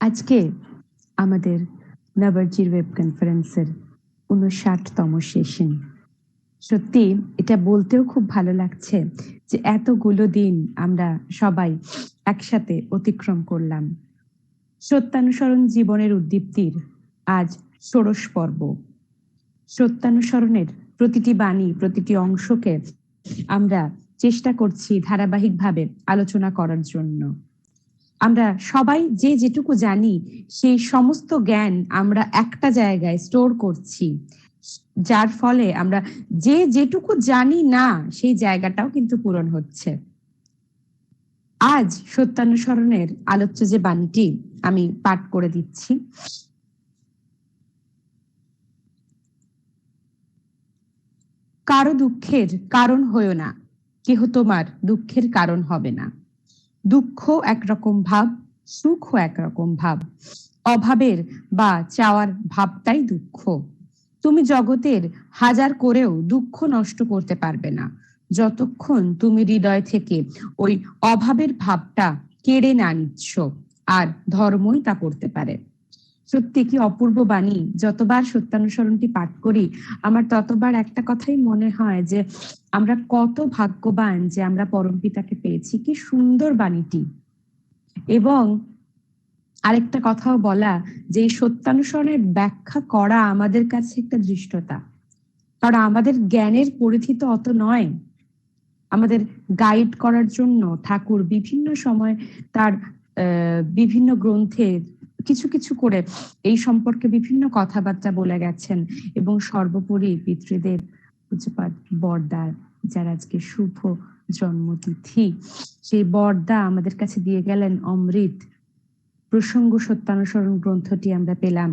আজকে আমাদের নবরজির ওয়েব কনফারেন্সের ৫৯তম সেশন। সত্যি এটা বলতেও খুব ভালো লাগছে যে এতগুলো দিন আমরা সবাই একসাথে অতিক্রম করলাম। সত্যানুসরণ জীবনের উদ্দীপ্তির আজ ষোড়শ পর্ব। সত্যানুসরণের প্রতিটি বাণী, প্রতিটি অংশকে আমরা চেষ্টা করছি ধারাবাহিকভাবে আলোচনা করার জন্য। আমরা সবাই যে যেটুকু জানি সেই সমস্ত জ্ঞান আমরা একটা জায়গায় স্টোর করছি, যার ফলে আমরা যে যেটুকু জানি না সেই জায়গাটাও কিন্তু পূরণ হচ্ছে। আজ সত্যানুসরণের আলোচ্য যে বাণীটি আমি পাঠ করে দিচ্ছি। কারো দুঃখের কারণ হয়ো না, কেহ তোমার দুঃখের কারণ হবে না। দুঃখ একরকম ভাব, সুখও একরকম ভাব। অভাবের বা চাওয়ার ভাবটাই দুঃখ। তুমি জগতের হাজার করেও দুঃখ নষ্ট করতে পারবে না, যতক্ষণ তুমি হৃদয় থেকে ওই অভাবের ভাবটা কেড়ে না নিচ্ছ। আর ধর্মই তা করতে পারে। সত্যি কি অপূর্ব বাণী! যতবার সত্যানুসরণটি পাঠ করি আমার ততবার একটা কথাই মনে হয় যে আমরা কত ভাগ্যবান যে আমরা পরমপিতাকে পেয়েছি। কি সুন্দর বাণীটি! এবং আরেকটা কথাও বলা যে এই সত্যানুসরণের ব্যাখ্যা করা আমাদের কাছে একটা দৃষ্টতা, কারণ আমাদের জ্ঞানের পরিধি তো অত নয়। আমাদের গাইড করার জন্য ঠাকুর বিভিন্ন সময় তার বিভিন্ন গ্রন্থে কিছু কিছু করে এই সম্পর্কে বিভিন্ন কথাবার্তা বলে গেছেন। এবং সর্বোপরি পিতৃদেব পূজ্যপাদ বরদার, যার আজকে শুভ জন্মতিথি, সেই বরদা আমাদের কাছে দিয়ে গেলেন অমৃত। প্রসঙ্গ সত্যানুসরণ গ্রন্থটি আমরা পেলাম।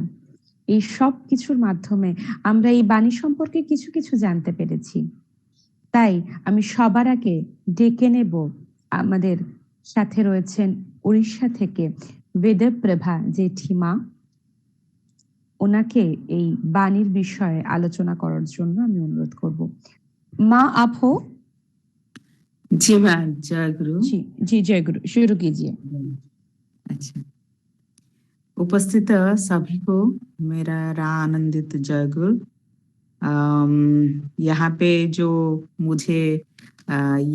এই সব কিছুর মাধ্যমে আমরা এই বাণী সম্পর্কে কিছু কিছু জানতে পেরেছি। তাই আমি সবার আগে ডেকে নেব, আমাদের সাথে রয়েছেন উড়িষ্যা থেকে বেদপ্রভা জেঠিমা, ওনাকে এই বাণীর বিষয়ে আলোচনা করার জন্য আমি অনুরোধ করব। মা आप हो? जी माँ, जय गुरु। जी जी, जय गुरु। शुरू कीजिए। अच्छा, उपस्थित सभी को मेरा आनंदित जय गुरु। यहाँ पे जो मुझे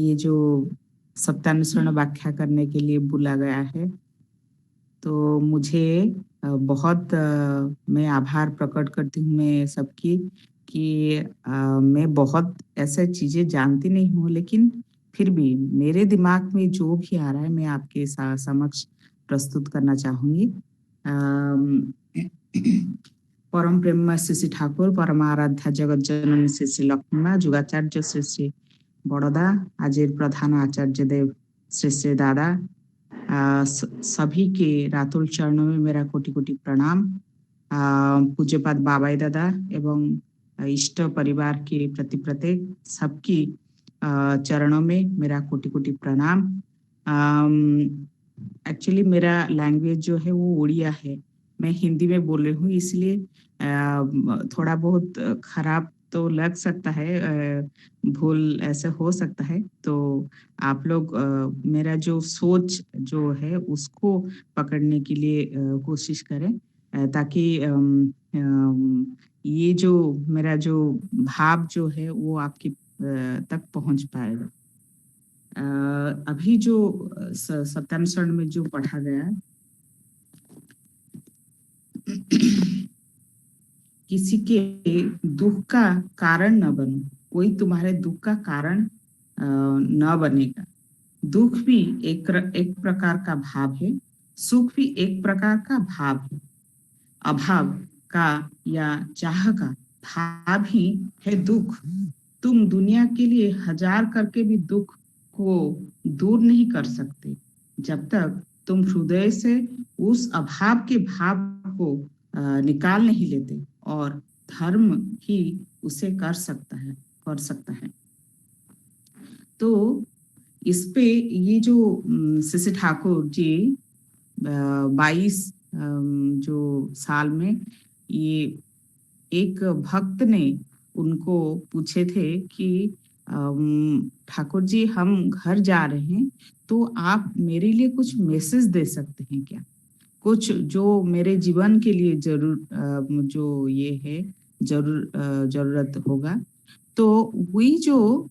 ये जो सत्यानुसरण व्याख्या करने के लिए बुला गया है, तो मुझे बहुत मैं आभार प्रकट करती हूँ मैं सबकी कि मैं बहुत ऐसे चीजें जानती नहीं हूँ, लेकिन फिर भी मेरे दिमाग में जो भी आ रहा है मैं आपके समक्ष प्रस्तुत करना चाहूंगी। परम प्रेम श्री श्री ठाकुर, परमाराध्या जगत जननी श्री श्री लक्ष्मी माँ, जुगाचार्य श्री श्री बड़दा, आजिर प्रधान आचार्य देव श्री श्री दादा, सभी के रातुल चरणों में मेरा कोटि कोटि प्रणाम। पूज्यपाद बाबाई दादा एवं इष्ट परिवार के प्रति प्रत्येक सबकी चरणों में मेरा कोटि कोटि प्रणाम। एक्चुअली मेरा लैंग्वेज जो है वो उड़िया है, मैं हिंदी में बोल रही हूँ, इसलिए थोड़ा बहुत खराब तो लग सकता है, भूल ऐसे हो सकता है। तो आप लोग मेरा जो सोच जो है उसको पकड़ने के लिए कोशिश करें, ताकि ये जो मेरा जो भाव जो है वो आपके तक पहुंच पाएगा। अभी जो सत्यानुसरण में जो पढ़ा गया, किसी के दुख का कारण न बनो, कोई तुम्हारे दुख का कारण न बनेगा। दुख भी एक प्रकार का भाव है, सुख भी एक प्रकार का भाव है। अभाव का या चाह का भाव ही है दुख। तुम दुनिया के लिए हजार करके भी दुख को दूर नहीं कर सकते जब तक तुम हृदय से उस अभाव के भाव को निकाल नहीं लेते, और धर्म ही उसे कर सकता है। तो इस पे ये जो श्री ठाकुर जी 22 जो साल में ये एक भक्त ने उनको पूछे थे कि ठाकुर जी हम घर जा रहे हैं, तो आप मेरे लिए कुछ मैसेज दे सकते हैं क्या? कुछ जो मेरे जीवन के लिए जो ये है जरूरत होगा, तो वही जो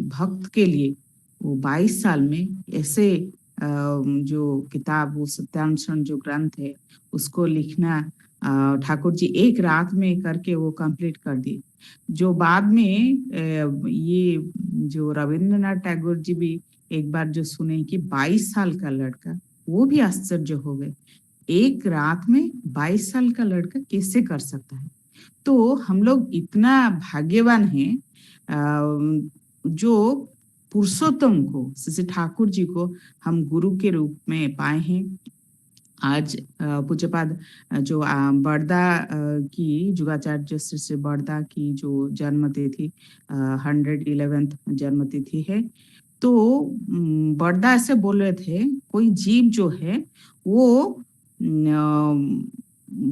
भक्त के लिए वो 22 साल में ऐसे जो किताब, वो सत्यान्वेषण जो ग्रंथ है, उसको लिखना ठाकुर जी एक रात में करके वो कंप्लीट कर दी। जो बाद में ये जो रविंद्रनाथ टैगोर जी भी एक बार जो सुने कि 22 साल का लड़का, वो भी आश्चर्य हो गए, एक रात में 22 साल का लड़का कैसे कर सकता है। तो हम लोग इतना भाग्यवान हैं जो पुरुषोत्तम को, श्री ठाकुर जी को हम गुरु के रूप में पाए हैं। आज पूज्यपाद जो बड़दा की जुगाचार्य श्री श्री बड़दा की जो जन्मतिथि 111th जन्मतिथि है, तो बड़दा ऐसे बोल रहे थे, कोई जीव जो है वो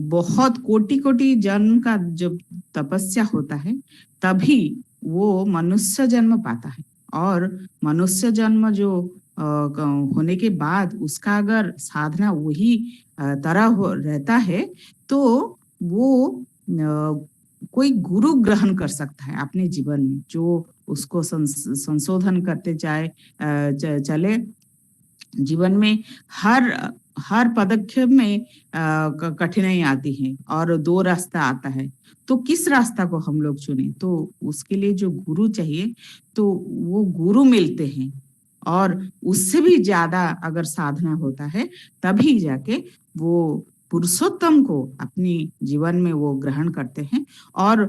बहुत कोटि कोटि जन्म का जब तपस्या होता है तभी वो मनुष्य जन्म पाता है, और मनुष्य जन्म जो होने के बाद उसका अगर साधना वही तरह रहता है, तो वो कोई गुरु ग्रहण कर सकता है अपने जीवन में, जो उसको संशोधन करते जाए चले। जीवन में हर पदक्षेप में कठिनाई आती है और दो रास्ता आता है, तो किस रास्ता को हम लोग चुने। तो उसके लिए जो गुरु चाहिए, तो वो गुरु मिलते हैं, और उससे भी ज्यादा अगर साधना होता है तभी जाके वो पुरुषोत्तम को अपनी जीवन में वो ग्रहण करते हैं। और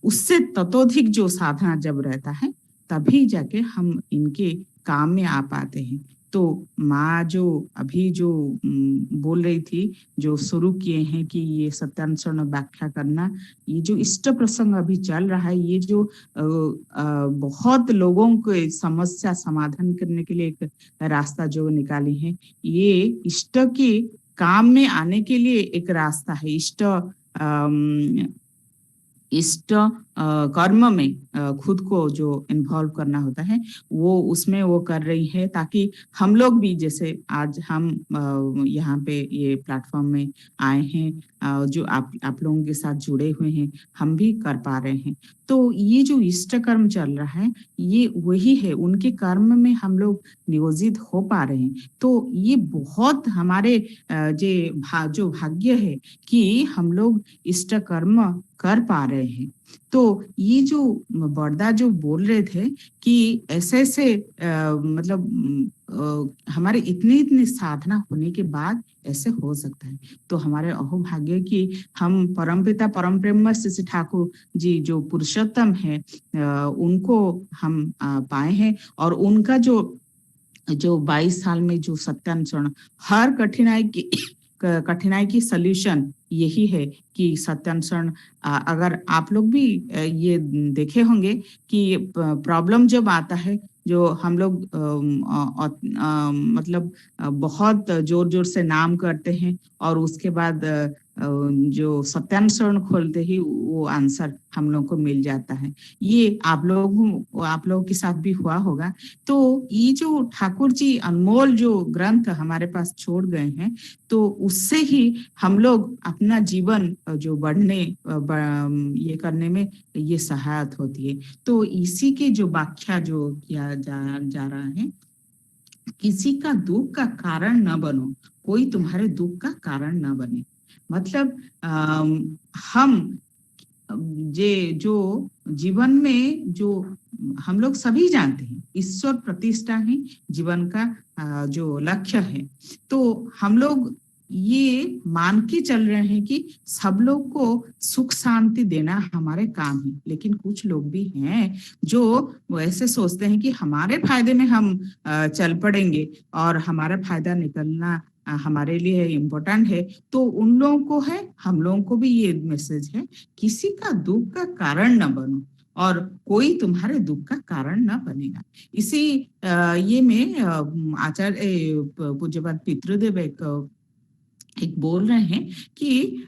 उससे ततोधिक जो साधना जब रहता है तभी जाके हम इनके काम में आ पाते हैं। तो माँ जो अभी जो बोल रही थी, जो शुरू किए हैं कि ये सत्यान्वेषण व्याख्या करना, ये जो इष्ट प्रसंग अभी चल रहा है, ये जो बहुत लोगों को समस्या समाधान करने के लिए एक रास्ता जो निकाली है, ये इष्ट के काम में आने के लिए एक रास्ता है। इष्ट कर्म में खुद को जो इन्वॉल्व करना होता है, वो उसमें वो कर रही है, ताकि हम लोग भी, जैसे आज हम यहाँ पे ये प्लेटफॉर्म में आए हैं, जो आप लोगों के साथ जुड़े हुए हैं, हम भी कर पा रहे हैं। तो ये जो इष्ट कर्म चल रहा है, ये वही है, उनके कर्म में हम लोग नियोजित हो पा रहे हैं। तो ये बहुत हमारे जो भाग्य है कि हम लोग इष्ट कर्म कर पा रहे हैं। तो ये जो बड़दा जो बोल रहे थे कि ऐसे ऐसे हमारे इतनी इतनी साधना होने के बाद ऐसे हो सकता है, तो हमारे अहोभाग्य कि हम परमपिता परम ब्रह्म श्री ठाकुर जी जो पुरुषोत्तम है, उनको हम पाए हैं। और उनका जो 22 साल में जो सत्यान्वेषण, हर कठिनाई की सल्यूशन यही है कि सत्यान्वेषण। अगर आप लोग भी ये देखे होंगे कि प्रॉब्लम जब आता है, जो हम लोग मतलब बहुत जोर जोर से नाम करते हैं, और उसके बाद जो सत्यान्वेषण खोलते ही वो आंसर हम लोग को मिल जाता है। ये आप लोगों के साथ भी हुआ होगा। तो ये जो ठाकुर जी अनमोल जो ग्रंथ हमारे पास छोड़ गए हैं, तो उससे ही हम लोग अपना जीवन जो बढ़ने ये करने में ये सहायता होती है। तो इसी के जो व्याख्या जो किया जा रहा है, किसी का दुख का कारण न बनो, कोई तुम्हारे दुख का कारण न बने। मतलब हम जो जीवन में जो हम लोग सभी जानते हैं, ईश्वर प्रतिष्ठा ही जीवन का जो लक्ष्य है। तो हम लोग ये मान के चल रहे हैं कि सब लोग को सुख शांति देना हमारे काम है, लेकिन कुछ लोग भी हैं जो वैसे सोचते हैं कि हमारे फायदे में हम चल पड़ेंगे और हमारा फायदा निकलना हमारे लिए इम्पोर्टेंट है। तो उन लोगों को है, हम लोगों को भी ये मैसेज है, किसी का दुख का कारण न बनो और कोई तुम्हारे दुख का कारण न बनेगा। इसी ये में आचार्य पूज्यपाद पितृदेव एक बोल रहे हैं कि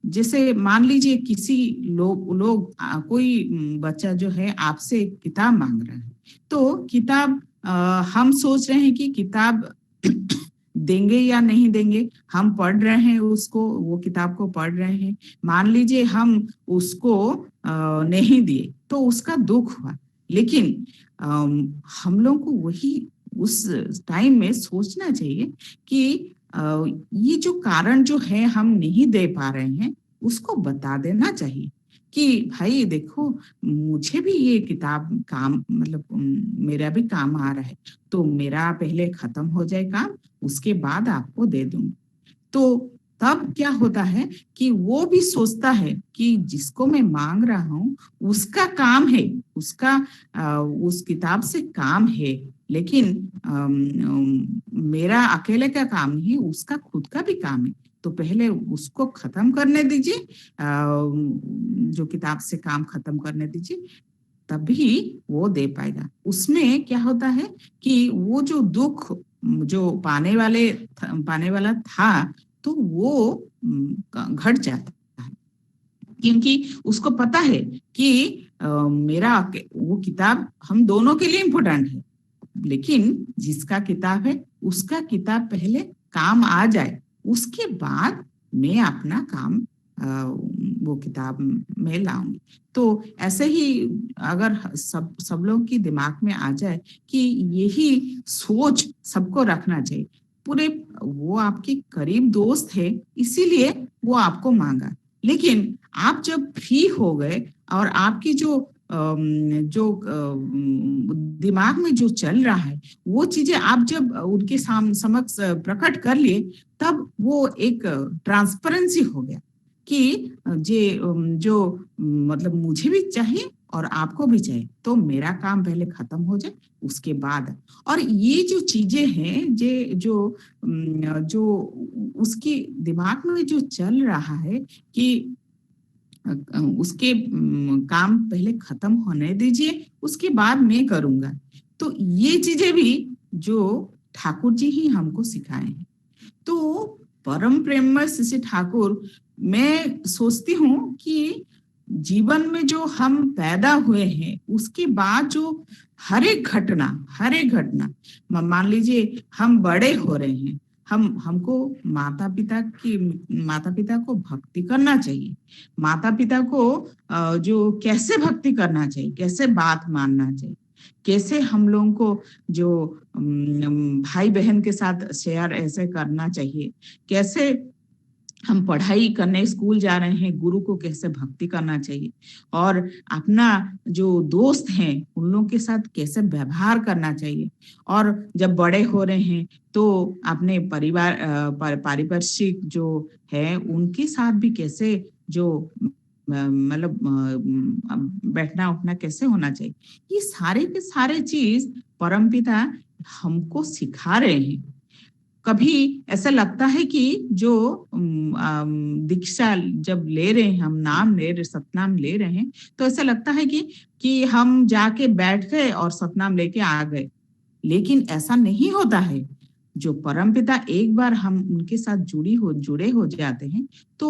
जैसे मान लीजिए किसी लोग कोई बच्चा जो है आपसे किताब मांग रहा है, तो किताब हम सोच रहे हैं कि किताब देंगे या नहीं देंगे, हम पढ़ रहे हैं उसको, वो किताब को पढ़ रहे हैं, मान लीजिए हम उसको नहीं दिए तो उसका दुख हुआ, लेकिन हम लोग को वही उस टाइम में सोचना चाहिए कि ये जो कारण जो है हम नहीं दे पा रहे हैं उसको बता देना चाहिए कि भाई देखो, मुझे भी ये किताब काम मतलब मेरा भी काम आ रहा है, तो मेरा पहले खत्म हो जाए काम, उसके बाद आपको दे दूंगी। तो तब क्या होता है कि वो भी सोचता है कि जिसको मैं मांग रहा हूँ उसका काम है, उसका उस किताब से काम है, लेकिन मेरा अकेले का काम नहीं, उसका खुद का भी काम है, तो पहले उसको खत्म करने दीजिए, जो किताब से काम खत्म करने दीजिए, तभी वो दे पाएगा। उसमें क्या होता है कि वो जो दुख जो पाने वाला था, तो वो घट जाता है, क्योंकि उसको पता है कि वो किताब हम दोनों के लिए इम्पोर्टेंट है, लेकिन जिसका किताब है उसका किताब पहले काम आ जाए, उसके बाद मैं अपना काम वो किताब में लाऊंगी। तो ऐसे ही अगर सब लोग की दिमाग में आ जाए कि यही सोच सबको रखना चाहिए, पूरे वो आपके करीब दोस्त है इसीलिए वो आपको मांगा, लेकिन आप जब फ्री हो गए और आपकी दिमाग में जो चल रहा है वो चीजें आप जब उनके समक्ष प्रकट कर लिए, तब वो एक ट्रांसपेरेंसी हो गया कि जो मतलब मुझे भी चाहिए और आपको भी चाहिए, तो मेरा काम पहले खत्म हो जाए उसके बाद। और ये जो चीजें हैं जो उसके दिमाग में जो चल रहा है कि उसके काम पहले खत्म होने दीजिए, उसके बाद मैं करूंगा, तो ये चीजें भी जो ठाकुर जी ही हमको सिखाए हैं। तो परम प्रेममय शिशि ठाकुर, मैं सोचती हूँ कि जीवन में जो हम पैदा हुए हैं उसके बाद जो हर एक घटना मान लीजिए हम बड़े हो रहे हैं, हमको माता पिता को भक्ति करना चाहिए, माता पिता को जो कैसे भक्ति करना चाहिए, कैसे बात मानना चाहिए, कैसे हम लोगों को जो भाई बहन के साथ शेयर ऐसे करना चाहिए, कैसे हम पढ़ाई करने स्कूल जा रहे हैं, गुरु को कैसे भक्ति करना चाहिए, और अपना जो दोस्त हैं उन लोगों के साथ कैसे व्यवहार करना चाहिए, और जब बड़े हो रहे हैं तो अपने पारिपार्श्विक जो है उनके साथ भी कैसे जो मतलब बैठना उठना कैसे होना चाहिए, ये सारे के सारे चीज परमपिता हमको सिखा रहे हैं। कभी ऐसा लगता है कि जो दीक्षा जब ले रहे हैं, हम नाम ले रहे, सतनाम ले रहे हैं, तो ऐसा लगता है कि हम जाके बैठ गए और सतनाम लेके आ गए, लेकिन ऐसा नहीं होता है। जो परमपिता एक बार हम उनके साथ जुड़े हो जाते हैं, तो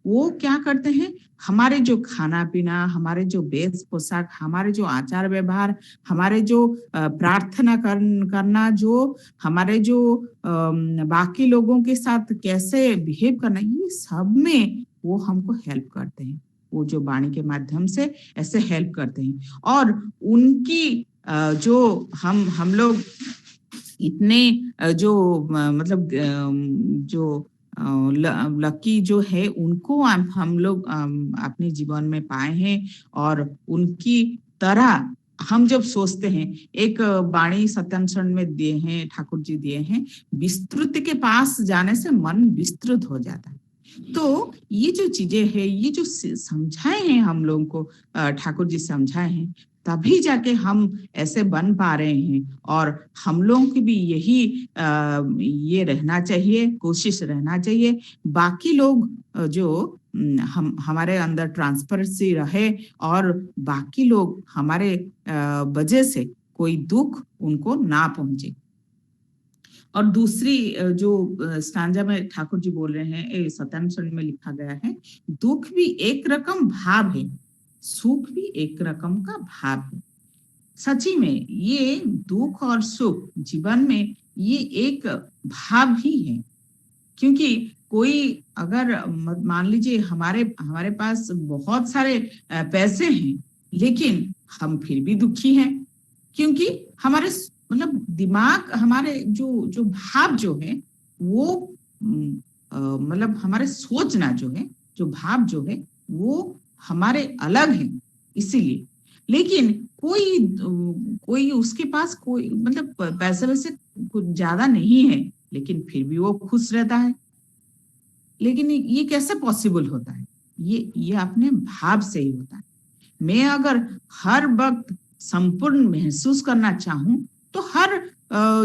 वो क्या करते हैं, हमारे जो खाना पीना, हमारे जो वेश पोशाक, हमारे जो आचार व्यवहार, हमारे जो प्रार्थना करना, जो हमारे जो बाकी लोगों के साथ कैसे बिहेव करना, ये सब में वो हमको हेल्प करते हैं, वो जो वाणी के माध्यम से ऐसे हेल्प करते हैं। और उनकी जो हम लोग इतने जो मतलब जो लकी जो है उनको हम लोग अपने जीवन में पाए हैं, और उनकी तरह हम जब सोचते हैं, एक वाणी सत्यम शरण में दिए हैं, ठाकुर जी दिए हैं, विस्तृत के पास जाने से मन विस्तृत हो जाता है। तो ये जो चीजें हैं, ये जो समझाए हैं हम लोगों को, ठाकुर जी समझाए हैं, तभी जाके हम ऐसे बन पा रहे हैं। और हम लोगों की भी यही ये रहना चाहिए, कोशिश रहना चाहिए, बाकी लोग जो हम हमारे अंदर ट्रांसपेरेंसी रहे, और बाकी लोग हमारे वजह से कोई दुख उनको ना पहुंचे। और दूसरी जो स्टांजा में ठाकुर जी बोल रहे हैं, सत्यम शरण में लिखा गया है, दुख भी एक रकम भाव है, सुख भी एक रकम का भाव है। सच्ची में ये दुख और सुख जीवन में ये एक भाव ही है। क्योंकि कोई अगर मान लीजिए हमारे हमारे पास बहुत सारे पैसे हैं, लेकिन हम फिर भी दुखी हैं, क्योंकि हमारे मतलब दिमाग, हमारे जो जो भाव जो है वो मतलब हमारे सोचना जो है, जो भाव जो है वो हमारे अलग है, इसीलिए। लेकिन कोई उसके पास कोई मतलब पैसे वैसे कुछ ज्यादा नहीं है, लेकिन फिर भी वो खुश रहता है। लेकिन ये कैसे पॉसिबल होता है? ये अपने भाव से ही होता है। मैं अगर हर वक्त संपूर्ण महसूस करना चाहूं, तो हर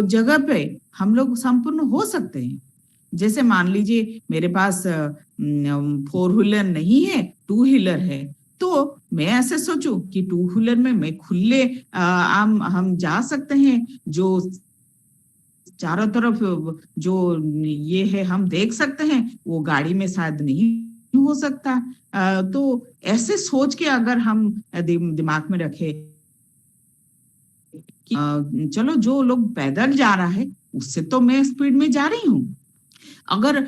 जगह पे हम लोग संपूर्ण हो सकते हैं। जैसे मान लीजिए मेरे पास 4 व्हीलर नहीं है, 2 व्हीलर है, तो मैं ऐसे सोचूं कि 2 व्हीलर में मैं खुले हम जा सकते हैं, जो चारों तरफ जो ये है हम देख सकते हैं, वो गाड़ी में शायद नहीं हो सकता। तो ऐसे सोच के अगर हम दिमाग में रखे कि चलो जो लोग पैदल जा रहा है उससे तो मैं स्पीड में जा रही हूँ, अगर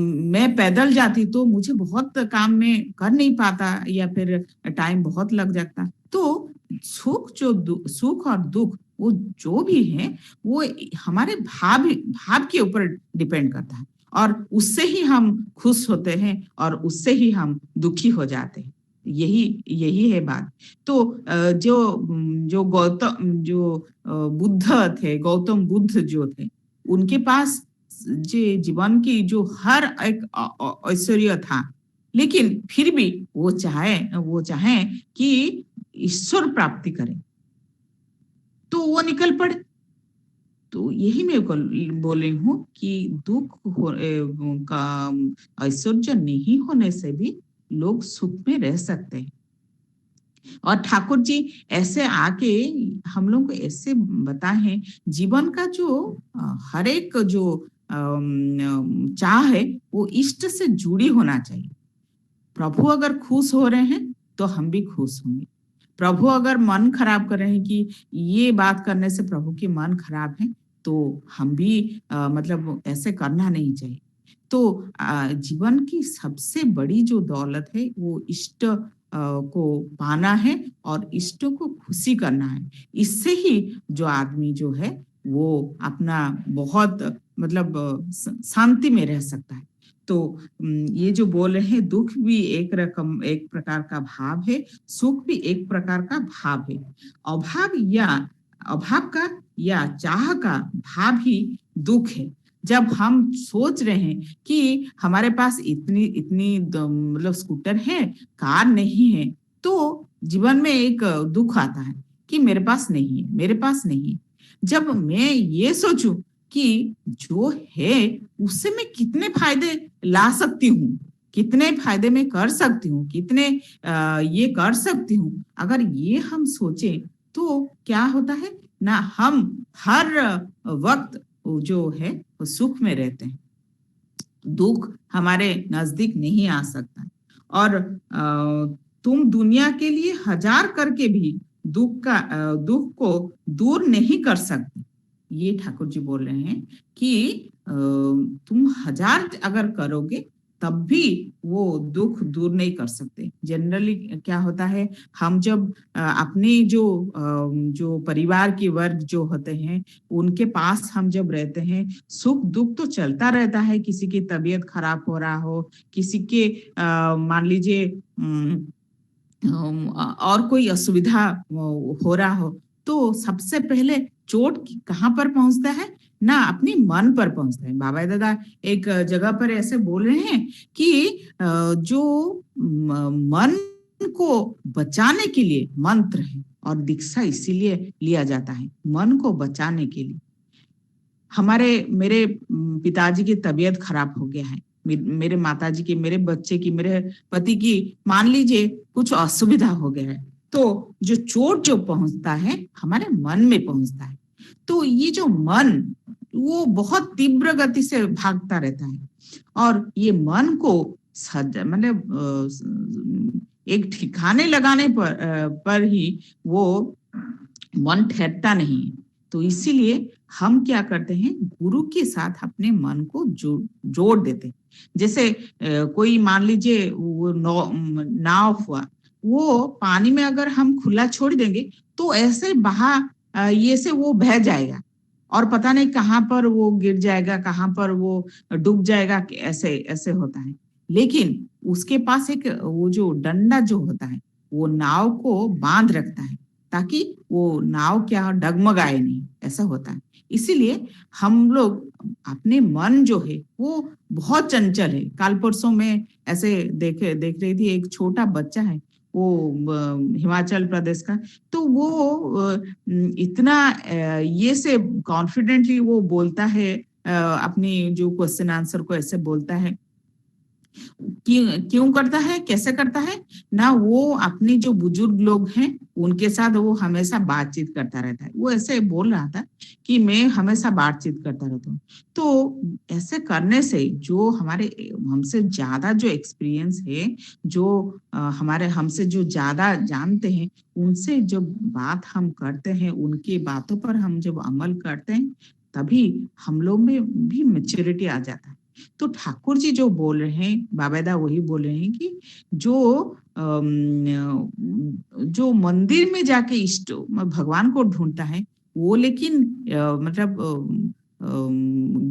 मैं पैदल जाती तो मुझे बहुत काम में कर नहीं पाता, या फिर टाइम बहुत लग जाता। तो सुख और दुख वो जो भी है, वो हमारे भाव के ऊपर डिपेंड करता है, और उससे ही हम खुश होते हैं और उससे ही हम दुखी हो जाते हैं। यही यही है बात। तो जो बुद्ध थे, गौतम बुद्ध जो थे, उनके पास जे जीवन की जो हर एक ऐश्वर्य था, लेकिन फिर भी वो चाहे कि ईश्वर प्राप्ति करें, तो वो निकल पड़े। तो यही मैं बोल रही हूँ कि का ऐश्वर्य नहीं होने से भी लोग सुख में रह सकते हैं। और ठाकुर जी ऐसे आके हम लोग को ऐसे बताए, जीवन का जो हर एक जो चाह है वो इष्ट से जुड़ी होना चाहिए। प्रभु अगर खुश हो रहे हैं तो हम भी खुश होंगे। प्रभु अगर मन खराब कर रहे हैं कि ये बात करने से प्रभु की मन खराब है, तो हम भी मतलब ऐसे करना नहीं चाहिए। तो जीवन की सबसे बड़ी जो दौलत है वो इष्ट को पाना है और इष्ट को खुशी करना है। इससे ही जो आदमी जो है वो अपना बहुत मतलब शांति में रह सकता है। तो ये जो बोल रहे हैं, दुख भी एक प्रकार का भाव है, सुख भी एक प्रकार का भाव है। अभाव या अभाव का या चाह का भाव ही दुख है। जब हम सोच रहे हैं कि हमारे पास इतनी इतनी मतलब स्कूटर है, कार नहीं है, तो जीवन में एक दुख आता है कि मेरे पास नहीं है, मेरे पास नहीं है। जब मैं ये सोचूं कि जो है उससे मैं कितने फायदे ला सकती हूँ, कितने फायदे में कर सकती हूँ, कितने ये कर सकती हूँ, अगर ये हम सोचें तो क्या होता है ना, हम हर वक्त जो है वो सुख में रहते हैं। दुख हमारे नजदीक नहीं आ सकता। और तुम दुनिया के लिए हजार करके भी दुख को दूर नहीं कर सकते। ये ठाकुर जी बोल रहे हैं कि तुम हजार अगर करोगे तब भी वो दुख दूर नहीं कर सकते। जनरली क्या होता है, हम जब अपने जो परिवार के वर्ग जो होते हैं उनके पास हम जब रहते हैं, सुख दुख तो चलता रहता है। किसी की तबीयत खराब हो रहा हो, किसी के मान लीजिए और कोई असुविधा हो रहा हो, तो सबसे पहले चोट कहाँ पर पहुंचता है ना, अपनी मन पर पहुंचता है। बाबा दादा एक जगह पर ऐसे बोल रहे हैं कि जो मन को बचाने के लिए मंत्र है, और दीक्षा इसीलिए लिया जाता है मन को बचाने के लिए। मेरे पिताजी की तबीयत खराब हो गया है, मेरे माताजी की, मेरे बच्चे की, मेरे पति की मान लीजिए कुछ असुविधा हो गया है, तो जो चोट जो पहुंचता है हमारे मन में पहुंचता है। तो ये जो मन वो बहुत तीव्र गति से भागता रहता है, और ये मन को मतलब एक ठिकाने लगाने पर ही वो मन ठहरता नहीं है। तो इसीलिए हम क्या करते हैं, गुरु के साथ अपने मन को जोड़ देते हैं। जैसे कोई मान लीजिए वो नाव हुआ, वो पानी में अगर हम खुला छोड़ देंगे तो ऐसे ये से वो बह जाएगा और पता नहीं कहाँ पर वो गिर जाएगा, कहाँ पर वो डूब जाएगा, ऐसे ऐसे होता है। लेकिन उसके पास एक वो जो डंडा जो होता है, वो नाव को बांध रखता है ताकि वो नाव क्या डगमगाए नहीं, ऐसा होता है। इसीलिए हम लोग अपने मन जो है वो बहुत चंचल है। कल परसों में ऐसे देख रही थी, एक छोटा बच्चा है, वो हिमाचल प्रदेश का। तो वो इतना ये से कॉन्फिडेंटली वो बोलता है, अपनी जो क्वेश्चन आंसर को ऐसे बोलता है। क्यों क्यों करता है, कैसे करता है ना, वो अपने जो बुजुर्ग लोग हैं उनके साथ वो हमेशा बातचीत करता रहता है। वो ऐसे बोल रहा था कि मैं हमेशा बातचीत करता रहता हूँ। तो ऐसे करने से जो हमारे हमसे ज्यादा जो एक्सपीरियंस है, जो हमारे हमसे जो ज्यादा जानते हैं, उनसे जो बात हम करते हैं, उनकी बातों पर हम जब अमल करते हैं, तभी हम लोग में भी मेच्योरिटी आ जाता है। तो ठाकुर जी जो बोल रहे हैं, बाबेदा वही बोल रहे हैं कि जो मंदिर में जाके इष्ट भगवान को ढूंढता है, वो लेकिन मतलब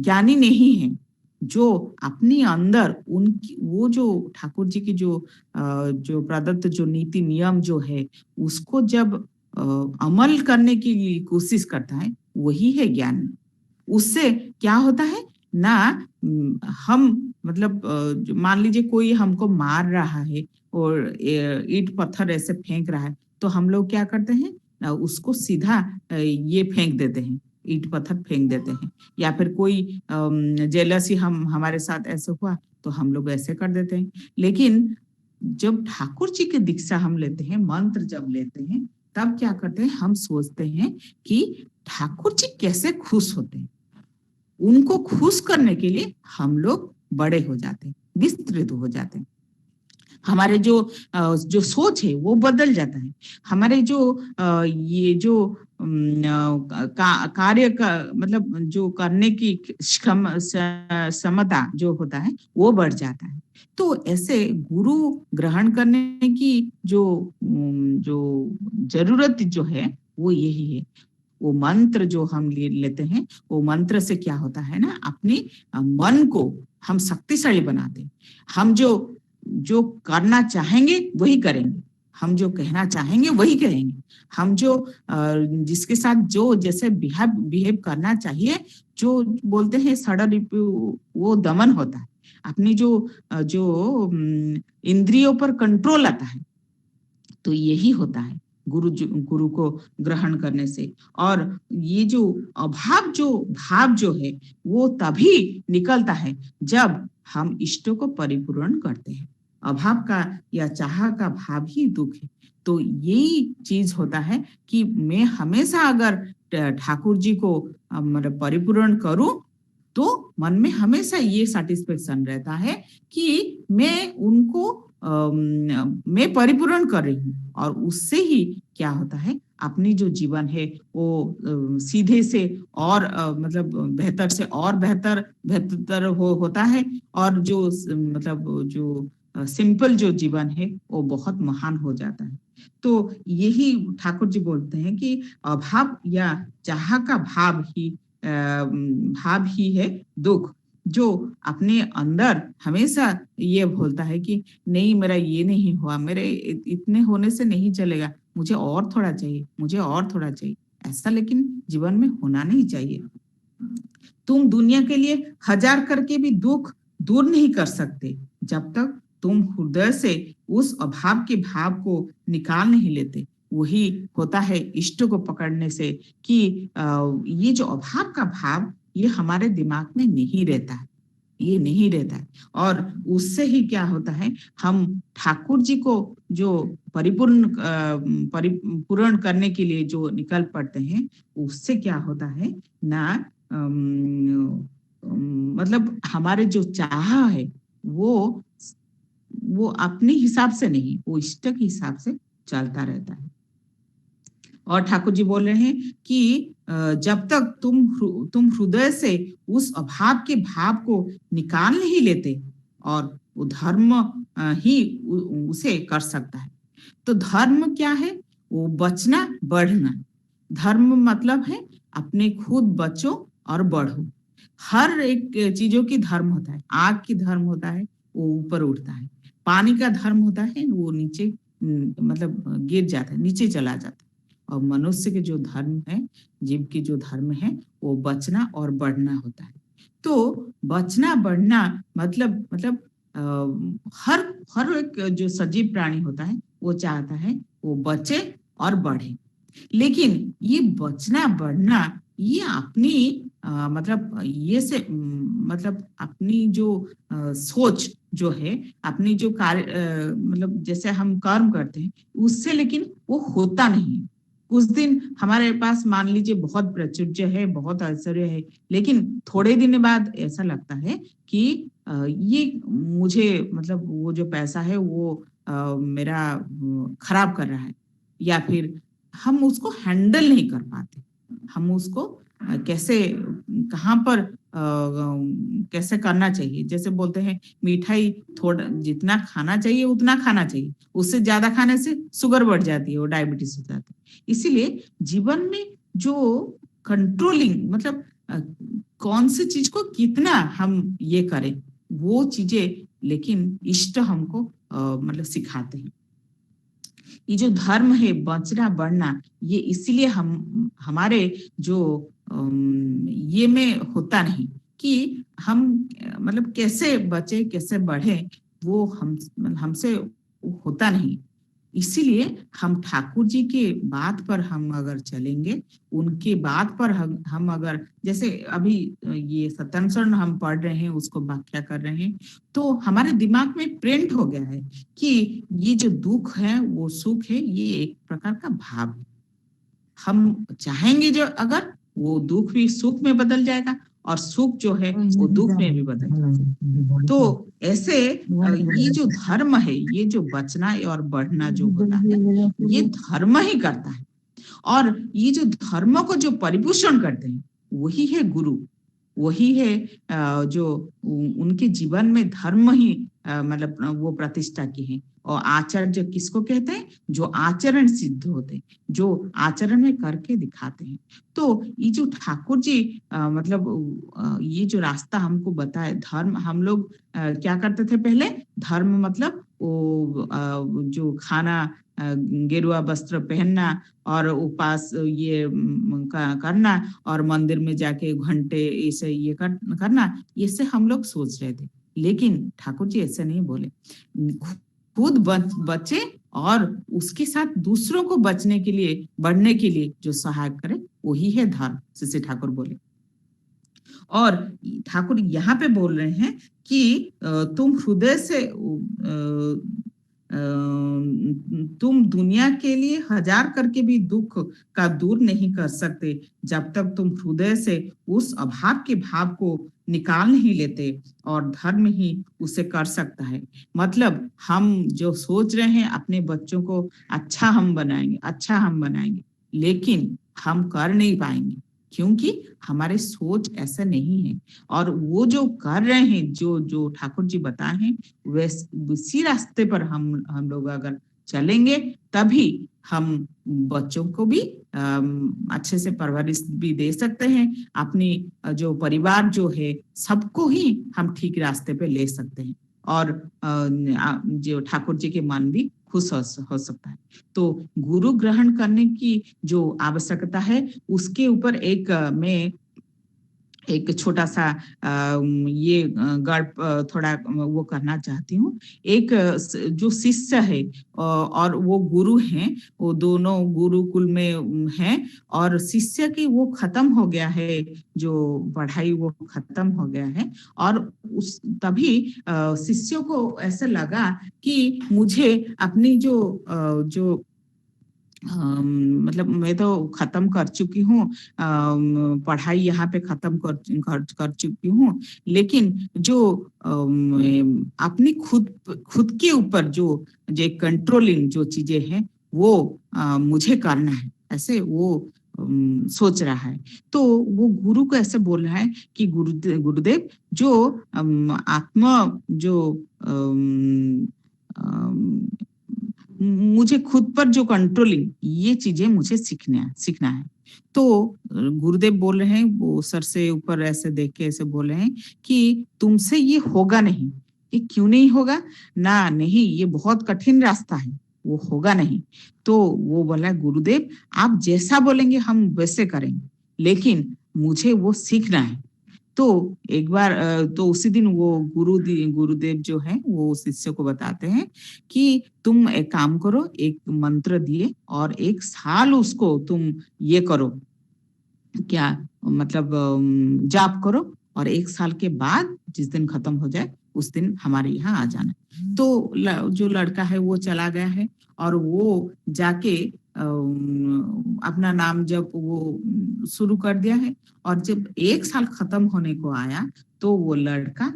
ज्ञानी नहीं है। जो अपने अंदर उनकी वो जो ठाकुर जी की जो प्रदत्त जो नीति नियम जो है, उसको जब अमल करने की कोशिश करता है, वही है ज्ञान। उससे क्या होता है ना, हम मतलब मान लीजिए कोई हमको मार रहा है और ईंट पत्थर ऐसे फेंक रहा है, तो हम लोग क्या करते हैं, उसको सीधा ये फेंक देते हैं, ईंट पत्थर फेंक देते हैं। या फिर कोई जेलसी हम हमारे साथ ऐसे हुआ तो हम लोग ऐसे कर देते हैं। लेकिन जब ठाकुर जी की दीक्षा हम लेते हैं, मंत्र जब लेते हैं, तब क्या करते हैं, हम सोचते हैं कि ठाकुर जी कैसे खुश होते हैं। उनको खुश करने के लिए हम लोग बड़े हो जाते हैं, विस्तृत हो जाते हैं। हमारे जो सोच है वो बदल जाता है। हमारे जो ये जो कार्य का मतलब जो करने की क्षमता जो होता है वो बढ़ जाता है। तो ऐसे गुरु ग्रहण करने की जो जरूरत जो है वो यही है। वो मंत्र जो हम लेते हैं, वो मंत्र से क्या होता है ना, अपने मन को हम शक्तिशाली बनाते हैं। हम जो जो करना चाहेंगे वही करेंगे, हम जो कहना चाहेंगे वही कहेंगे। हम जो जिसके साथ जो जैसे बिहेव बिहेव करना चाहिए, जो बोलते हैं सडन वो दमन होता है। अपनी जो इंद्रियों पर कंट्रोल आता है। तो यही होता है गुरु को ग्रहण करने से। और ये जो अभाव जो भाव जो है, वो तभी निकलता है जब हम इष्टों को परिपूर्ण करते हैं। अभाव का या चाह का भाव ही दुख है। तो यही चीज होता है कि मैं हमेशा अगर ठाकुर जी को मतलब परिपूर्ण करूं, तो मन में हमेशा ये सेटिस्फेक्शन रहता है कि मैं उनको मैं परिपूर्ण कर रही हूँ। और उससे ही क्या होता है, अपनी जो जीवन है वो सीधे से और मतलब बेहतर से और बेहतर बेहतर होता है। और जो मतलब जो सिंपल जो जीवन है वो बहुत महान हो जाता है। तो यही ठाकुर जी बोलते हैं कि अभाव या चाह का भाव ही है दुख। जो अपने अंदर हमेशा ये बोलता है कि नहीं, मेरा ये नहीं हुआ, मेरे इतने होने से नहीं चलेगा, मुझे और थोड़ा चाहिए, मुझे और थोड़ा चाहिए। ऐसा लेकिन जीवन में होना नहीं चाहिए। तुम दुनिया के लिए हजार करके भी दुख दूर नहीं कर सकते, जब तक तुम हृदय से उस अभाव के भाव को निकाल नहीं लेते। वही होता है इष्ट को पकड़ने से कि ये जो अभाव का भाव, ये हमारे दिमाग में नहीं रहता है, ये नहीं रहता है। और उससे ही क्या होता है, हम ठाकुर जी को जो परिपूर्ण करने के लिए जो निकल पड़ते हैं, उससे क्या होता है ना, मतलब हमारे जो चाह है वो वो अपने हिसाब से नहीं, वो इष्ट के हिसाब से चलता रहता है। और ठाकुर जी बोल रहे हैं कि जब तक तुम हृदय से उस अभाव के भाव को निकाल नहीं लेते, और वो धर्म ही उसे कर सकता है। तो धर्म क्या है? वो बचना बढ़ना। धर्म मतलब है अपने खुद बचो और बढ़ो। हर एक चीजों की धर्म होता है। आग की धर्म होता है, वो ऊपर उठता है। पानी का धर्म होता है, वो नीचे मतलब गिर जाता है, नीचे चला जाता है। और मनुष्य के जो धर्म है, जीव के जो धर्म है, वो बचना और बढ़ना होता है। तो बचना बढ़ना मतलब हर हर एक जो सजीव प्राणी होता है, वो चाहता है वो बचे और बढ़े। लेकिन ये बचना बढ़ना, ये अपनी मतलब ये से मतलब अपनी जो सोच जो है, अपनी जो कार्य मतलब जैसे हम कर्म करते हैं उससे, लेकिन वो होता नहीं है। कुछ दिन हमारे पास मान लीजिए बहुत प्राचुर्य है, बहुत ऐश्वर्य है, लेकिन थोड़े दिन बाद ऐसा लगता है कि ये मुझे मतलब वो जो पैसा है वो मेरा खराब कर रहा है, या फिर हम उसको हैंडल नहीं कर पाते। हम उसको कैसे, कहाँ पर कैसे करना चाहिए। जैसे बोलते हैं मिठाई थोड़ा जितना खाना चाहिए उतना खाना चाहिए, उससे ज्यादा खाने से शुगर बढ़ जाती है, वो डायबिटीज हो जाती है। इसीलिए जीवन में जो कंट्रोलिंग मतलब कौन सी चीज को कितना हम ये करें, वो चीजें लेकिन इष्ट हमको मतलब सिखाते हैं। ये जो धर्म है बचना बढ़ना, ये इसीलिए हम हमारे जो ये में होता नहीं कि हम मतलब कैसे बचे कैसे बढ़े, वो हमसे होता नहीं। इसीलिए हम ठाकुर जी के बात पर हम अगर चलेंगे, उनके बात पर हम अगर जैसे अभी ये सत्संग शरण हम पढ़ रहे हैं, उसको व्याख्या कर रहे हैं, तो हमारे दिमाग में प्रिंट हो गया है कि ये जो दुख है वो सुख है, ये एक प्रकार का भाव है। हम चाहेंगे जो अगर, वो दुख भी सुख में बदल जाएगा, और सुख जो है वो दुख में भी बदल जाएगा। तो ऐसे ये जो धर्म है, ये जो बचना और बढ़ना जो होता है, ये धर्म ही करता है। और ये जो धर्म को जो परिपोषण करते हैं, वही है गुरु। वही है जो उनके जीवन में धर्म ही मतलब वो प्रतिष्ठा की है। और आचार्य किसको कहते हैं? जो आचरण सिद्ध होते हैं, जो आचरण में करके दिखाते हैं। तो ये जो ठाकुर जी मतलब ये जो रास्ता हमको बताए, धर्म हम लोग क्या करते थे पहले? धर्म मतलब वो जो खाना, गेरुआ वस्त्र पहनना, और उपास ये करना, और मंदिर में जाके घंटे ऐसे ये करना, ये से हम लोग सोच रहे थे। लेकिन ठाकुर जी ऐसे नहीं बोले। खुद बचे और उसके साथ दूसरों को बचने के लिए, बढ़ने के लिए जो सहायक करे, वही है धर्म, श्री ठाकुर बोले। और ठाकुर यहाँ पे बोल रहे हैं कि तुम हृदय से तुम दुनिया के लिए हजार करके भी दुख का दूर नहीं कर सकते, जब तक तुम हृदय से उस अभाव के भाव को निकाल नहीं लेते, और धर्म ही उसे कर सकता है। मतलब हम जो सोच रहे हैं अपने बच्चों को अच्छा हम बनाएंगे, अच्छा हम बनाएंगे, लेकिन हम कर नहीं पाएंगे, क्योंकि हमारे सोच ऐसा नहीं है। और वो जो कर रहे हैं, जो जो ठाकुर जी बताए हैं, उसी रास्ते पर हम लोग अगर चलेंगे, तभी हम बच्चों को भी अच्छे से परवरिश भी दे सकते हैं। अपनी जो परिवार जो है, सबको ही हम ठीक रास्ते पे ले सकते हैं, और जो ठाकुर जी के मन भी खुश हो सकता है। तो गुरु ग्रहण करने की जो आवश्यकता है, उसके ऊपर मैं एक छोटा सा ये गल्प थोड़ा वो करना चाहती हूँ। एक जो शिष्य है और वो गुरु हैं, वो दोनों गुरुकुल में हैं, और शिष्य की वो खत्म हो गया है, जो पढ़ाई वो खत्म हो गया है। और उस तभी शिष्यों को ऐसा लगा कि मुझे अपनी जो मतलब मैं तो खत्म कर चुकी हूँ, पढ़ाई यहाँ पे खत्म कर चुकी हूँ, लेकिन जो अपनी खुद के ऊपर जो जो कंट्रोलिंग जो चीजें हैं, वो मुझे करना है। ऐसे वो सोच रहा है। तो वो गुरु को ऐसे बोल रहा है कि गुरुदेव जो आत्मा जो मुझे खुद पर जो कंट्रोलिंग, ये चीजें मुझे सीखना है। तो गुरुदेव बोल रहे हैं, वो सर से ऊपर ऐसे देख के ऐसे बोल रहे हैं कि तुमसे ये होगा नहीं। ये क्यों नहीं होगा? ना, नहीं, ये बहुत कठिन रास्ता है, वो होगा नहीं। तो वो बोला, गुरुदेव आप जैसा बोलेंगे हम वैसे करेंगे, लेकिन मुझे वो सीखना है। तो एक बार तो उसी दिन वो गुरुदेव जो है वो शिष्य को बताते हैं कि तुम एक काम करो, एक मंत्र दिए और 1 साल उसको तुम ये करो, क्या मतलब जाप करो, और 1 साल के बाद जिस दिन खत्म हो जाए उस दिन हमारे यहाँ आ जाना। तो जो लड़का है वो चला गया है और वो जाके अपना नाम जब वो शुरू कर दिया है। और जब 1 साल खत्म होने को आया तो वो लड़का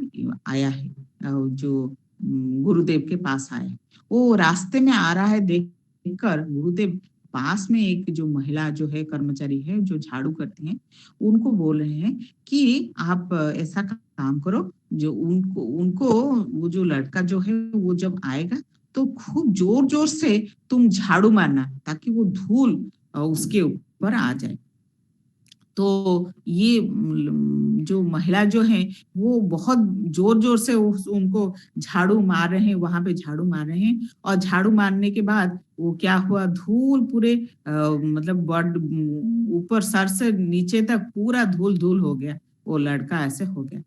आया है, जो गुरुदेव के पास आया है। वो रास्ते में आ रहा है, देखकर गुरुदेव पास में एक जो महिला जो है कर्मचारी है जो झाड़ू करती हैं, उनको बोल रहे हैं कि आप ऐसा काम करो, जो उनको उनको वो जो लड़का जो है वो जब आएगा तो खूब जोर जोर से तुम झाड़ू मारना, ताकि वो धूल उसके ऊपर आ जाए। तो ये जो महिला जो है वो बहुत जोर जोर से उनको झाड़ू मार रहे हैं, वहां पे झाड़ू मार रहे हैं। और झाड़ू मारने के बाद वो क्या हुआ, धूल पूरे मतलब बड ऊपर सर से नीचे तक पूरा धूल धूल हो गया, वो लड़का ऐसे हो गया।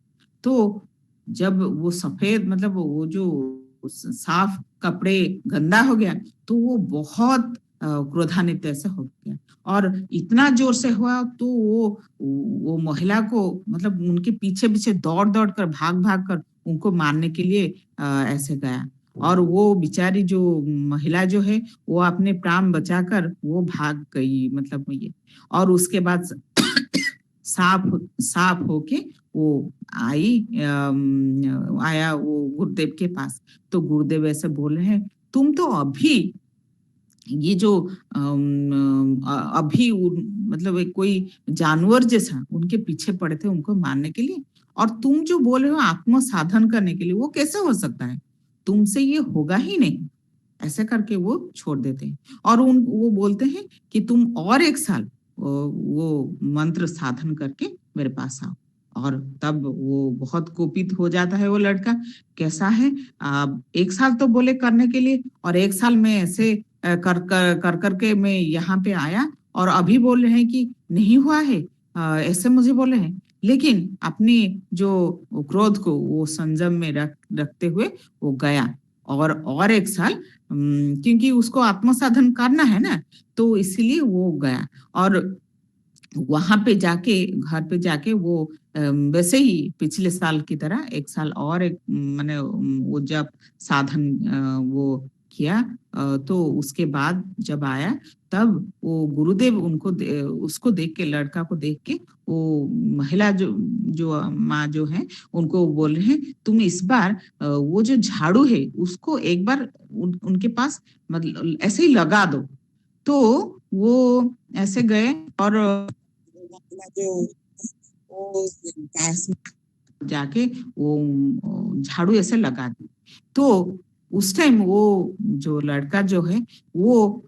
तो जब वो सफेद मतलब वो जो साफ कपड़े गंदा हो गया तो वो बहुत क्रोधान्वित ऐसे हो गया। और इतना जोर से हुआ तो वो महिला को मतलब उनके पीछे पीछे दौड़ दौड़ कर भाग भाग कर उनको मारने के लिए ऐसे गया। और वो बेचारी जो महिला जो है वो अपने प्राण बचाकर वो भाग गई, मतलब ये। और उसके बाद साफ साफ होके वो आया वो गुरुदेव के पास। तो गुरुदेव ऐसे बोल रहे हैं, तुम तो अभी ये जो अभी मतलब एक कोई जानवर जैसा उनके पीछे पड़े थे उनको मारने के लिए, और तुम जो बोल रहे हो आत्म साधन करने के लिए, वो कैसे हो सकता है? तुमसे ये होगा ही नहीं। ऐसे करके वो छोड़ देते हैं। और वो बोलते हैं कि तुम और 1 साल वो मंत्र साधन करके मेरे पास आओ। और तब वो बहुत कोपित हो जाता है वो लड़का। कैसा है, 1 साल तो बोले करने के लिए, और 1 साल में ऐसे कर के मैं यहाँ पे आया, और अभी बोल रहे हैं कि नहीं हुआ है, ऐसे मुझे बोले हैं। लेकिन अपनी जो क्रोध को वो संयम में रखते हुए वो गया। और 1 साल क्योंकि उसको आत्मसाधन करना है ना, तो इसलिए वो गया। और वहां पे जाके घर पे जाके वो वैसे ही पिछले साल की तरह 1 साल और एक मैंने वो जब साधन वो किया, तो उसके बाद जब आया तब वो गुरुदेव उसको देख के, लड़का को देख के, वो महिला जो जो माँ जो है उनको बोल रहे हैं, तुम इस बार वो जो झाड़ू है उसको एक बार उनके पास मतलब ऐसे ही लगा दो। तो वो ऐसे गए और जो वो पास में जाके वो झाड़ू ऐसे लगा दी। तो उस टाइम वो जो लड़का जो है वो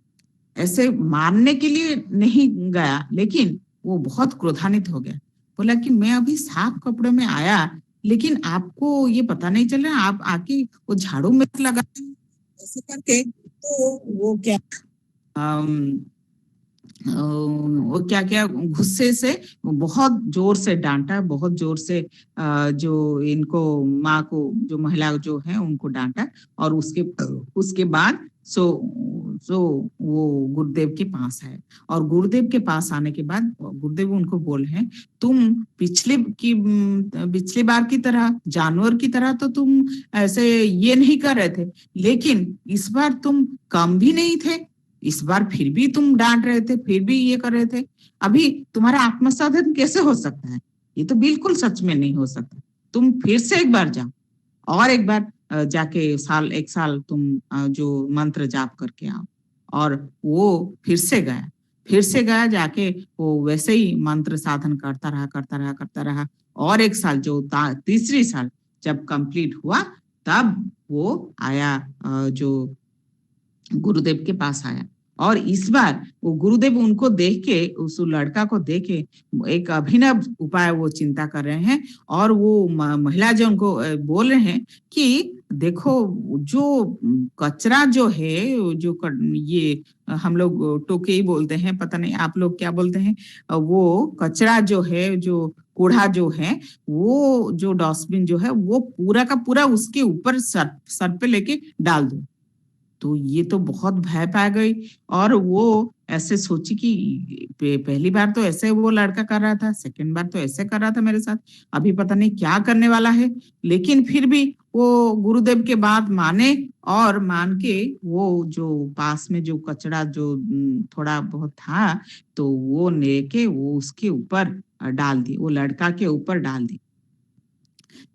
ऐसे मारने के लिए नहीं गया, लेकिन वो बहुत क्रोधान्वित हो गया। बोला कि मैं अभी साफ कपड़े में आया, लेकिन आपको ये पता नहीं चल रहा, आप आके वो झाड़ू में लगा ऐसे करके। तो वो क्या वो क्या क्या गुस्से से बहुत जोर से डांटा, बहुत जोर से जो इनको माँ को, जो महिला जो है उनको डांटा। और उसके बाद सो वो गुरुदेव के पास आए। और गुरुदेव के पास आने के बाद गुरुदेव उनको बोले हैं, तुम पिछली बार की तरह जानवर की तरह तो तुम ऐसे ये नहीं कर रहे थे, लेकिन इस बार तुम कम भी नहीं थे। इस बार फिर भी तुम डांट रहे थे, फिर भी ये कर रहे थे। अभी तुम्हारा आत्मसाधन कैसे हो सकता है? ये तो बिल्कुल सच में नहीं हो सकता। तुम फिर से एक बार जाओ, और एक बार जाके 1 साल तुम जो मंत्र जाप करके आओ। और वो फिर से गया। फिर से गया, जाके वो वैसे ही मंत्र साधन करता रहा। और एक साल जो तीसरी साल जब कंप्लीट हुआ, तब वो आया, जो गुरुदेव के पास आया। और इस बार वो गुरुदेव उनको देख के, उस लड़का को देख के एक अभिनव उपाय वो चिंता कर रहे हैं। और वो महिला जो उनको बोल रहे हैं कि देखो, जो कचरा जो है, ये हम लोग टोके ही बोलते हैं, पता नहीं आप लोग क्या बोलते हैं, वो कचरा जो है, जो कूड़ा जो है, वो जो डस्टबिन जो है, वो पूरा का पूरा उसके ऊपर सर पे लेके डाल दो। तो ये तो बहुत भय पा गई। और वो ऐसे सोची कि पहली बार तो ऐसे वो लड़का कर रहा था, सेकंड बार तो ऐसे कर रहा था मेरे साथ, अभी पता नहीं क्या करने वाला है। लेकिन फिर भी वो गुरुदेव के बात माने, और मान के वो जो पास में जो कचरा जो थोड़ा बहुत था, तो वो लेके वो उसके ऊपर डाल दी, वो लड़का के ऊपर डाल दी।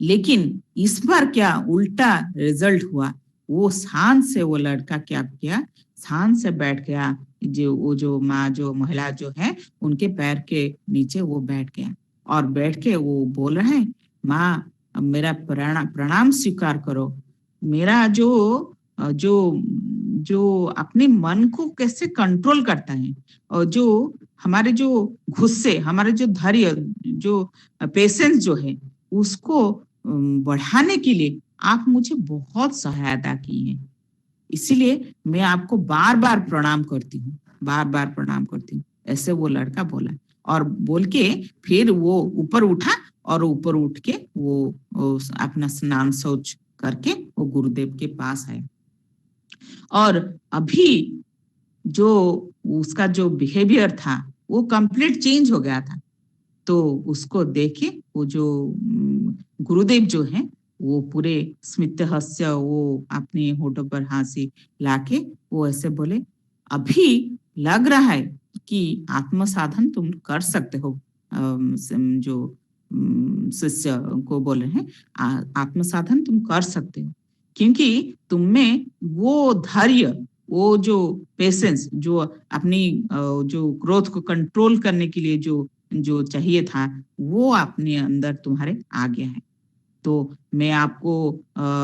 लेकिन इस बार क्या उल्टा रिजल्ट हुआ। वो शान से वो लड़का क्या किया, शान से बैठ गया, जो माँ, जो महिला जो है, उनके पैर के नीचे वो बैठ गया। और बैठ के वो बोल रहे हैं, माँ मेरा प्रणाम स्वीकार करो। मेरा जो जो अपने मन को कैसे कंट्रोल करता है, और जो हमारे जो गुस्से, हमारे जो धैर्य, जो पेशेंस जो है, उसको बढ़ाने के लिए आप मुझे बहुत सहायता की है। इसीलिए मैं आपको बार बार प्रणाम करती हूँ, बार बार प्रणाम करती हूँ, ऐसे वो लड़का बोला। और बोल के फिर वो ऊपर उठा, और ऊपर उठ के वो अपना स्नान शौच करके वो गुरुदेव के पास आए। और अभी जो उसका जो बिहेवियर था, वो कंप्लीट चेंज हो गया था। तो उसको देखे वो जो गुरुदेव जो है, वो पूरे स्मित हास्य, वो अपने होठों पर हंसी लाके वो ऐसे बोले, अभी लग रहा है कि आत्म साधन तुम कर सकते हो। जो शिष्य को बोल रहे हैं, आत्म साधन तुम कर सकते हो, क्योंकि तुम में वो धैर्य, वो जो पेशेंस, जो अपनी जो क्रोध को कंट्रोल करने के लिए जो जो चाहिए था, वो अपने अंदर तुम्हारे आ गया है। तो मैं आपको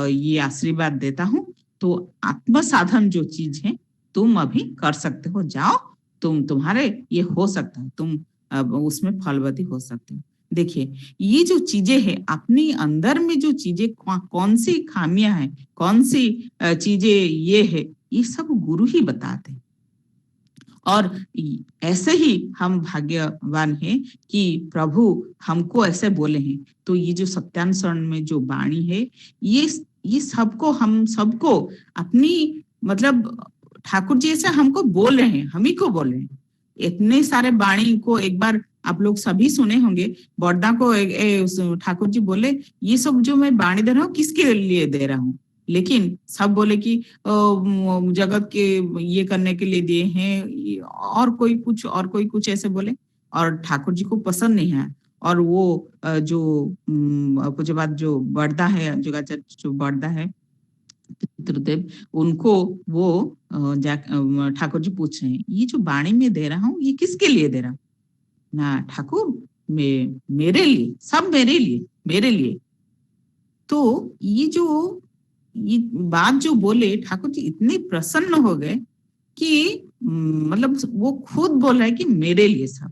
ये आशीर्वाद देता हूँ। तो आत्म साधन जो चीज है, तुम अभी कर सकते हो, जाओ, तुम्हारे ये हो सकता है, तुम अब उसमें फलवती हो सकते हो। देखिए, ये जो चीजें हैं अपने अंदर में, जो चीजें कौन सी खामियां हैं, कौन सी चीजें ये है, ये सब गुरु ही बताते हैं। और ऐसे ही हम भाग्यवान हैं कि प्रभु हमको ऐसे बोले हैं। तो ये जो सत्यानुसरण में जो वाणी है, ये सबको, हम सबको अपनी, मतलब ठाकुर जी ऐसे हमको बोल रहे हैं, हम ही को बोल रहे हैं। इतने सारे वाणी को एक बार आप लोग सभी सुने होंगे। बड़दा को ठाकुर जी बोले, ये सब जो मैं वाणी दे रहा हूँ किसके लिए दे रहा हूँ। लेकिन सब बोले कि जगत के ये करने के लिए दिए हैं, और कोई कुछ, और कोई कुछ ऐसे बोले। और ठाकुर जी को पसंद नहीं है। और वो जो पूज्य बात जो बड़दा है, जो बड़दा है पितृदेव, उनको वो ठाकुर जी पूछ रहे हैं, ये जो बाणी में दे रहा हूँ, ये किसके लिए दे रहा हूँ। ना ठाकुर, मेरे लिए, सब मेरे लिए, मेरे लिए। तो ये बात जो बोले ठाकुर जी, इतने प्रसन्न हो गए कि मतलब वो खुद बोल रहा है कि मेरे लिए सब।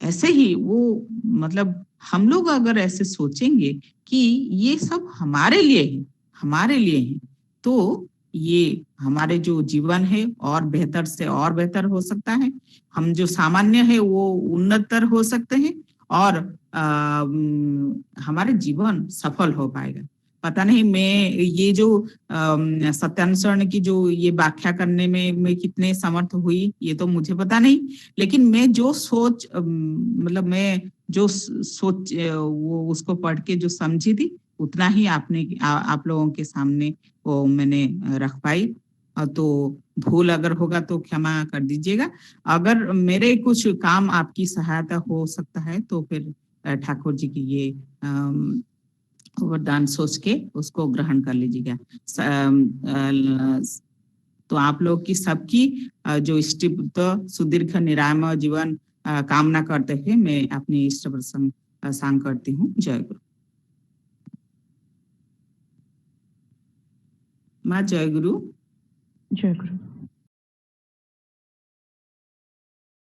ऐसे ही वो, मतलब हम लोग अगर ऐसे सोचेंगे कि ये सब हमारे लिए है, हमारे लिए है, तो ये हमारे जो जीवन है और बेहतर से और बेहतर हो सकता है। हम जो सामान्य है वो उन्नतर हो सकते हैं। और हमारे जीवन सफल हो पाएगा। पता नहीं मैं ये जो सत्यानुसरण की जो ये व्याख्या करने में मैं कितने समर्थ हुई, ये तो मुझे पता नहीं। लेकिन मैं जो सोच, मतलब मैं जो सोच, वो उसको पढ़ के जो समझी थी, उतना ही आप लोगों के सामने वो मैंने रख पाई। तो भूल अगर होगा तो क्षमा कर दीजिएगा। अगर मेरे कुछ काम आपकी सहायता हो सकता है, तो फिर ठाकुर जी की ये वरदान सोच के उसको ग्रहण कर लीजिएगा। तो आप लोग की सबकी जो इष्ट सुदीर्घ निरामय जीवन कामना करते हुए मैं अपनी इष्ट प्रसंग सांग करती हूँ। जय गुरु। माँ जय गुरु। जय गुरु।